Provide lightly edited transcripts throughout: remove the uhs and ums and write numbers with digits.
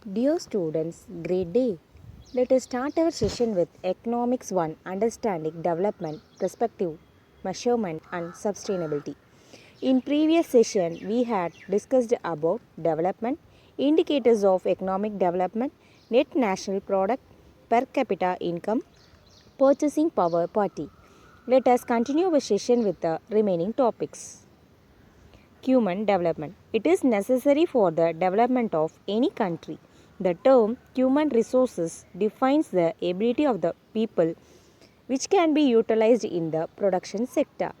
Dear students, great day. Let us start our session with Economics 1 Understanding Development, Perspective, Measurement and Sustainability. In previous session, we had discussed about development, indicators of economic development, net national product, per capita income, purchasing power parity. Let us continue our session with the remaining topics. Human development. It is necessary for the development of any country. The term human resources defines the ability of the people which can be utilized in the production sector.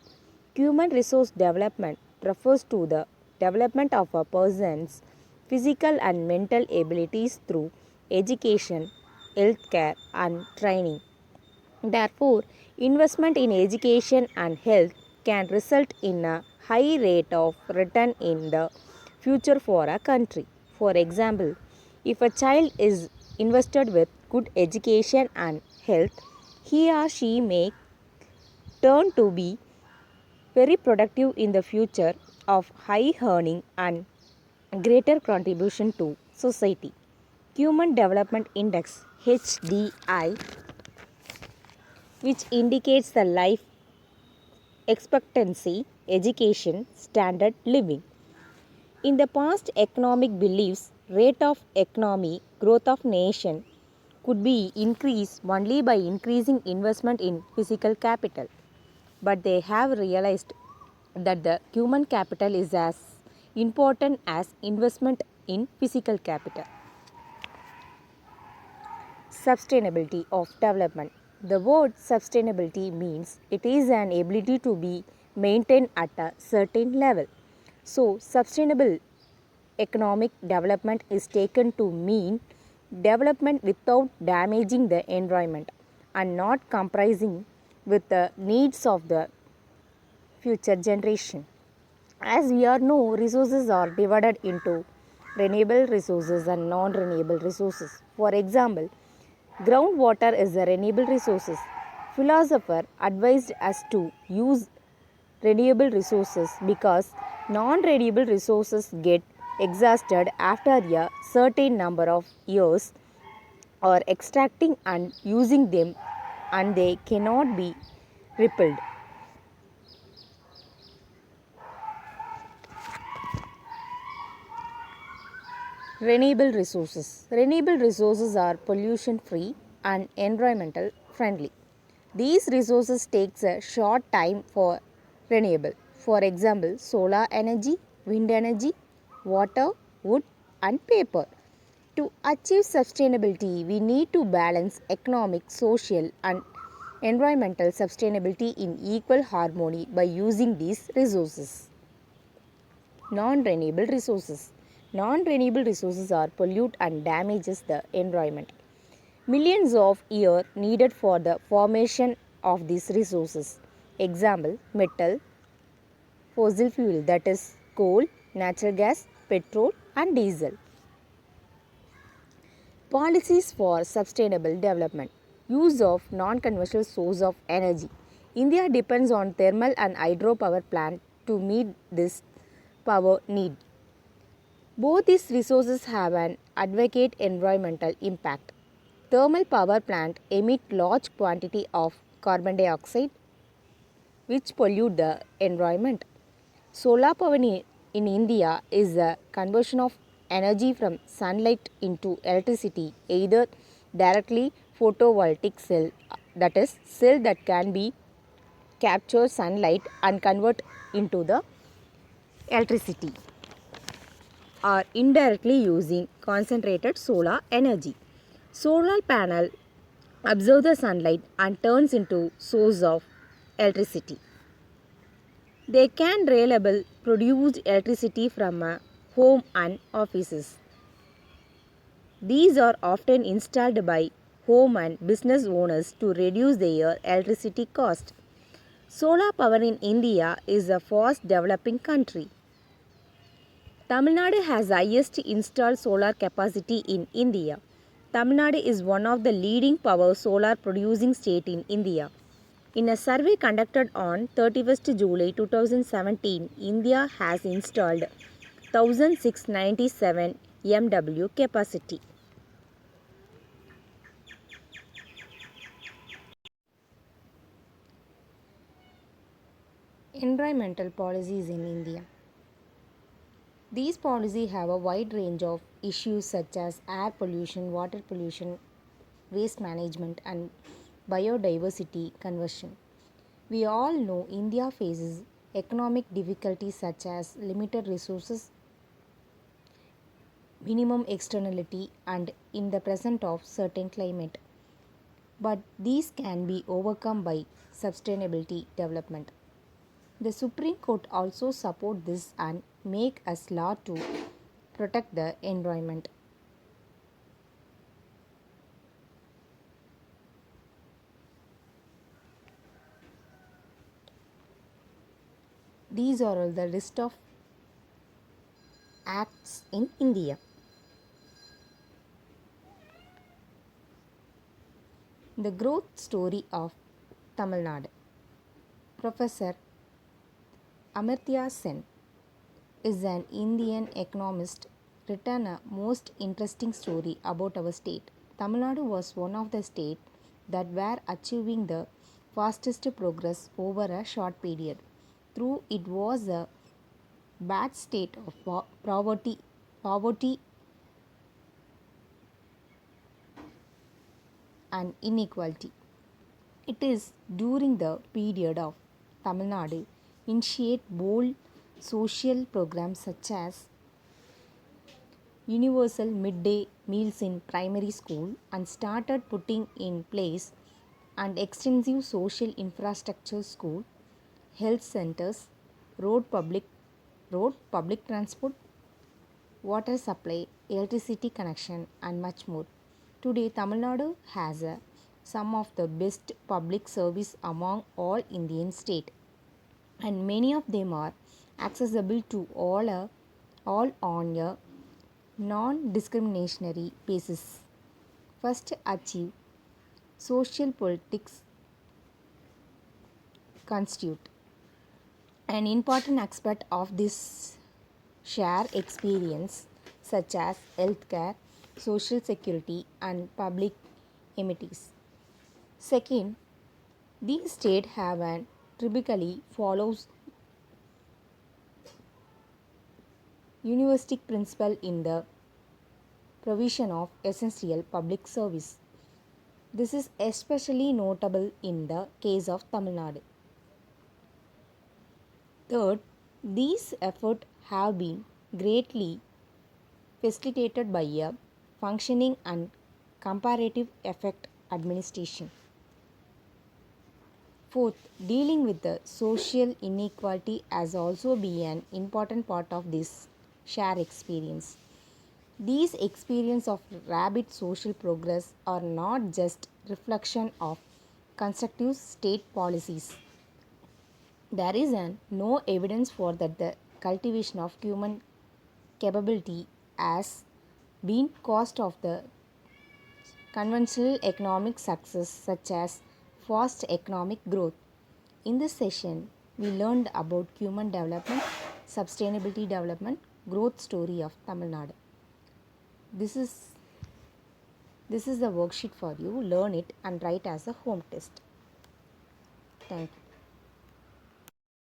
Human resource development refers to the development of a person's physical and mental abilities through education, healthcare, and training. Therefore, investment in education and health can result in a high rate of return in the future for a country. For example, if a child is invested with good education and health, he or she may turn to be very productive in the future of high earning and greater contribution to society. Human Development Index HDI, which indicates the life expectancy, education, standard living. In the past, economic beliefs, rate of economy, growth of nation could be increased only by increasing investment in physical capital. But they have realized that the human capital is as important as investment in physical capital. Sustainability of development. The word sustainability means it is an ability to be maintained at a certain level. So, sustainable economic development is taken to mean development without damaging the environment and not comprising with the needs of the future generation. As we all know, resources are divided into renewable resources and non-renewable resources. For example, groundwater is a renewable resource. Philosopher advised us to use renewable resources because non-renewable resources get exhausted after a certain number of years or extracting and using them and they cannot be repelled. Renewable resources. Renewable resources are pollution free and environmental friendly. These resources takes a short time for renewable. For example, solar energy, wind energy, water, wood and paper. To achieve sustainability, we need to balance economic, social and environmental sustainability in equal harmony by using these resources. Non-renewable resources. Non-renewable resources are pollute and damages the environment. Millions of years needed for the formation of these resources. Example, metal, fossil fuel that is coal, natural gas, petrol and diesel. Policies for sustainable development. Use of non-conventional source of energy. India depends on thermal and hydropower plant to meet this power need. Both these resources have an advocate environmental impact. Thermal power plant emit large quantity of carbon dioxide which pollute the environment. Solar power in India is a conversion of energy from sunlight into electricity either directly photovoltaic cell that is cell that can be capture sunlight and convert into the electricity or indirectly using concentrated solar energy. Solar panel absorb the sunlight and turns into source of electricity. They can reliably produce electricity from a home and offices. These are often installed by home and business owners to reduce their electricity cost. Solar power in India is a fast developing country. Tamil Nadu has highest installed solar capacity in India. Tamil Nadu is one of the leading power solar producing state in India. In a survey conducted on 31st July 2017, India has installed 1697 MW capacity. Environmental policies in India. These policies have a wide range of issues such as air pollution, water pollution, waste management, and biodiversity conversion. We all know India faces economic difficulties such as limited resources, minimum externality, and in the present of certain climate. But these can be overcome by sustainability development. The Supreme Court also support this and make us law to protect the environment. These are all the list of acts in India. The growth story of Tamil Nadu. Professor Amartya Sen is an Indian economist written a most interesting story about our state. Tamil Nadu was one of the states that were achieving the fastest progress over a short period. Through it was a bad state of poverty and inequality. It is during the period of Tamil Nadu initiate bold social programs such as universal midday meals in primary school and started putting in place an extensive social infrastructure school, health centers, road public public transport, water supply, electricity connection, and much more. Today, Tamil Nadu has some of the best public service among all Indian states, and many of them are accessible to all on a non-discriminatory basis. First, achieve social politics constitute an important aspect of this share experience such as healthcare, social security, and public amenities. Second, these states have an typically follows university principle in the provision of essential public service. This is especially notable in the case of Tamil Nadu. Third, these efforts have been greatly facilitated by a functioning and comparative effect administration. Fourth, dealing with the social inequality has also been an important part of this share experience. These experience of rapid social progress are not just reflection of constructive state policies. There is no evidence for that the cultivation of human capability has been cost of the conventional economic success such as fast economic growth. In this session, we learned about human development, sustainability development, growth story of Tamil Nadu. This is this is the worksheet for you. Learn it and write as a home test. Thank you.